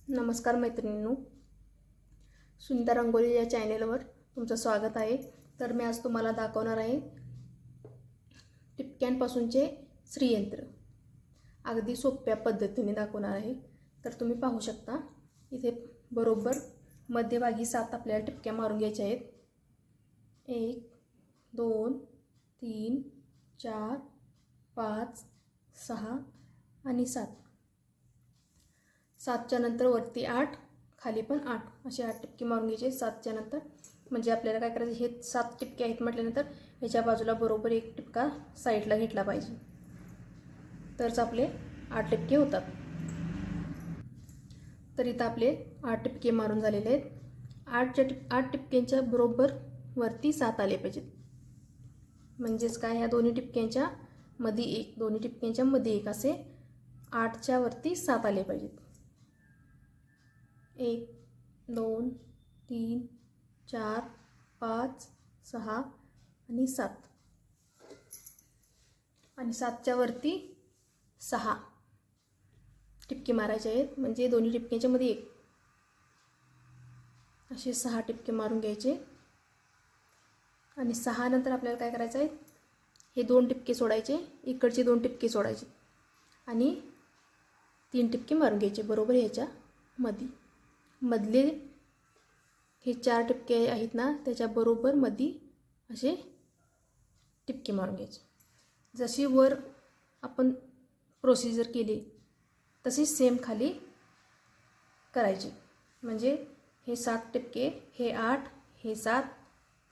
नमस्कार मैत्रिणींनो, सुंदर रंगोली या चॅनेलवर तुमचं स्वागत आहे। तर मी आज तुम्हाला दाखवणार आहे टिपक्यांपासूनचे श्रीयंत्र। अगदी सोप्या पद्धतीने दाखवणार आहे। तर तुम्ही पाहू शकता, इथे बरोबर मध्यभागी 7 आपल्याला टिपक्या मारून घ्यायच्या आहेत। 1 2 3 4 5 6 आणि 7। 7च्या नंतर वरती 8, खाली पण 8 असे 8 टिपके मारून घ्यायचे। 7च्या नंतर म्हणजे आपल्याला काय करायचं, हे 7 टिपके आहेत म्हटल्यानंतर ह्याच्या बाजूला बरोबर एक टिपका साईडला घेतला पाहिजे, तरच आपले 8 टिपके होतात। तर इथं आपले 8 टिपके मारून झालेले आहेत। 8 टिपक्यांच्या बरोबर वरती 7 आले पाहिजेत। म्हणजेच काय, ह्या दोन्ही टिपक्यांच्या मध्ये एक, दोन्ही टिपक्यांच्या मध्ये एक, असे 8च्या वरती 7 आले पाहिजेत। 1 2 3 4 5 6 आणि 7 आणि 7च्या वरती 6 टिपके मारायचे आहेत। म्हणजे दोन्ही टिपक्यांच्या मध्ये एक, असे 6 टिपके मारून घ्यायचे। आणि 6 नंतर आपल्याला काय करायचं आहे, हे 2 टिपके सोडायचे, इकडचे 2 टिपके सोडायचे आणि 3 टिपके मारून घ्यायचे बरोबर ह्याच्या मध्ये। मधले हे 4 टिपके आहेत ना, त्याच्या बरोबर मध्ये असे टिपके मारून घ्यायचे। जशी वर आपण प्रोसिजर केली तशी सेम खाली करायची। म्हणजे हे 7 टिपके, हे 8, हे 7,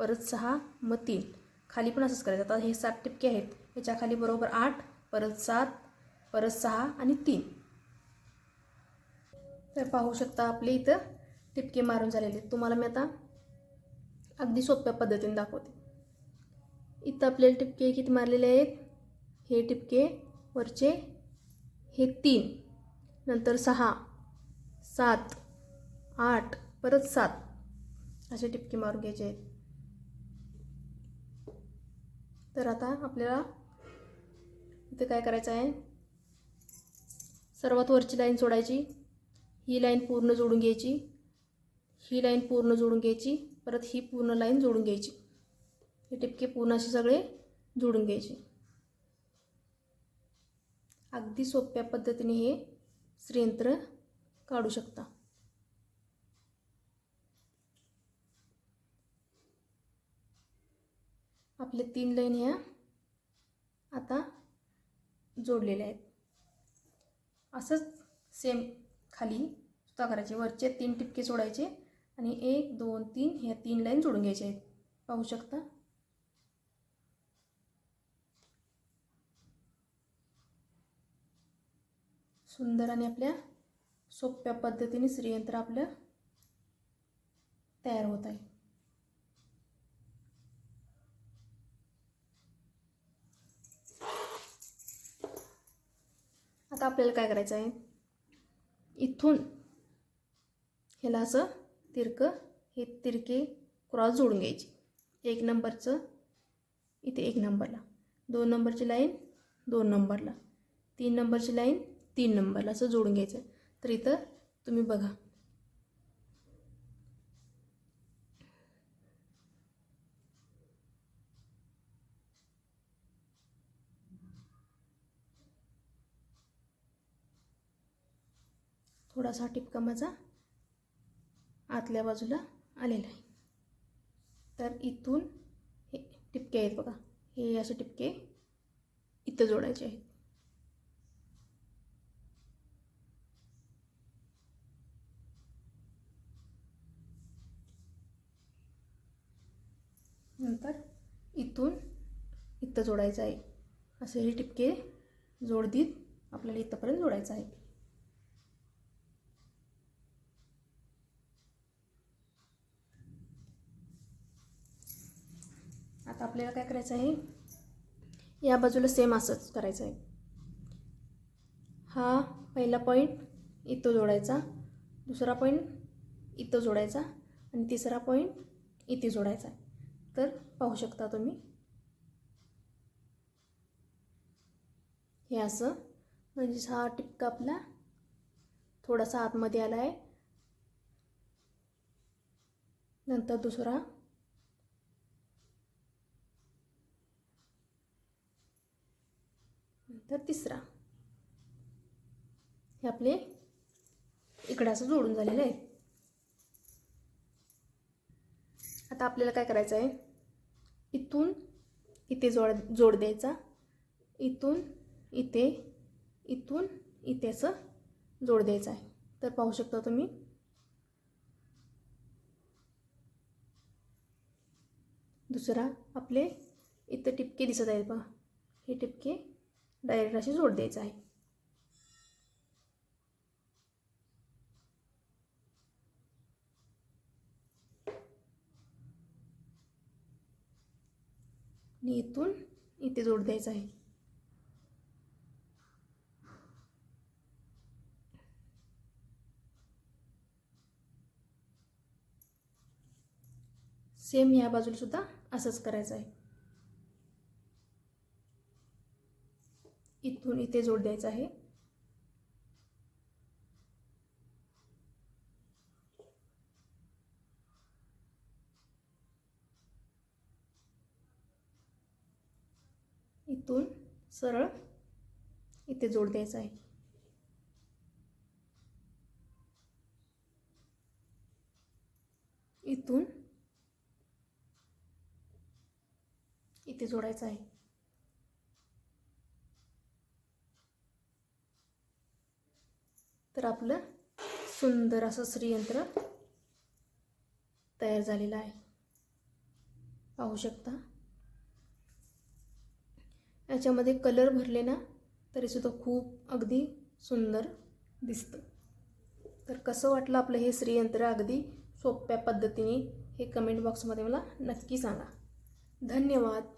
परत 6, मग 3, खाली पण असंच करायचं। आता हे 7 टिपके आहेत, ह्याच्या खाली बरोबर 8, परत 7, परत 6 आणि 3। तर पाहू शकता आपले इथं टिपके मारून झालेले। तुम्हाला मी आता अगदी सोप्या पद्धतीने दाखवते। इथं आपल्याला टिपके किती मारलेले आहेत, हे टिपके वरचे हे 3, नंतर 6 7 8 परत 7 असे टिपके मारून घ्यायचे आहेत। तर आता आपल्याला इथे काय करायचं आहे, सर्वात वरची लाईन सोडायची, ही लाईन पूर्ण जोडून घ्यायची, ही लाईन पूर्ण जोडून घ्यायची, परत ही पूर्ण लाईन जोडून घ्यायची। हे टिपके पूर्ण असे सगळे जोडून घ्यायचे। अगदी सोप्या पद्धतीने हे श्रीयंत्र काढू शकता। आपले 3 लाईन ह्या आता जोडलेल्या आहेत। असंच सेम खाली सुद्धा करायचे। वरचे 3 टिपके सोडायचे आणि 1 2 3 ह्या 3 लाईन जोडून घ्यायच्या आहेत। पाहू शकता। सुंदर आणि आपल्या सोप्या पद्धतीने श्रीयंत्र आपलं तयार होत आहे। आता आपल्याला काय करायचं आहे, इथून ह्याला असं तिरकं, हे तिरके क्रॉस जोडून घ्यायचे। 1 नंबरचं इथे 1 नंबरला, 2 नंबरची लाईन 2 नंबरला, 3 नंबरची लाईन 3 नंबरला, असं जोडून घ्यायचं। तर इथं तुम्ही बघा, थोडासा टिपका माझा आतल्या बाजूला आलेला आहे। तर इथून हे टिपके आहेत बघा, हे असे टिपके इथं जोडायचे आहेत। नंतर इथून इथं जोडायचं आहे। असे हे टिपके जोड देत आपल्याला इथपर्यंत जोडायचं आहे। आता आपल्याला काय करायचं आहे, या बाजूला सेम असंच करायचं आहे। हा पहिला पॉईंट इथं जोडायचा, दुसरा पॉईंट इथं जोडायचा आणि तिसरा पॉईंट इथे जोडायचा। तर पाहू शकता तुम्ही, हे असं, म्हणजे हा टिपका आपला थोडासा आतमध्ये आला आहे, नंतर दुसरा, नंतर तिसरा. हे आपले इकडे असं जोडून झालेलं आहे. आता आपल्याला काय करायचं आहे, इथून इथे जोड द्यायचा, इथून इथे, इथून इथे असं जोड द्यायचा आहे. तर पाहू शकता तुम्ही, दुसरा आपले इथे टिपके दिसत आहेत बघा, हे टिपके डायरेक्ट असे जोड द्यायचं आहे. आणि इथून इथे जोड द्यायचा आहे. सेम या बाजूला सुद्धा असंच करायचं आहे. इथून इथे जोड द्यायचा आहे, इथून सरळ इथे जोड द्यायचा आहे. इथून इथे जोडायचं आहे. तर आपलं सुंदर असं श्रीयंत्र तयार झालेलं आहे. पाहू शकता, याच्यामध्ये कलर भरले ना तरीसुद्धा खूप अगदी सुंदर दिसतं. तर कसं वाटलं आपलं हे श्रीयंत्र अगदी सोप्या पद्धतीने, हे कमेंट बॉक्समध्ये मला नक्की सांगा. धन्यवाद.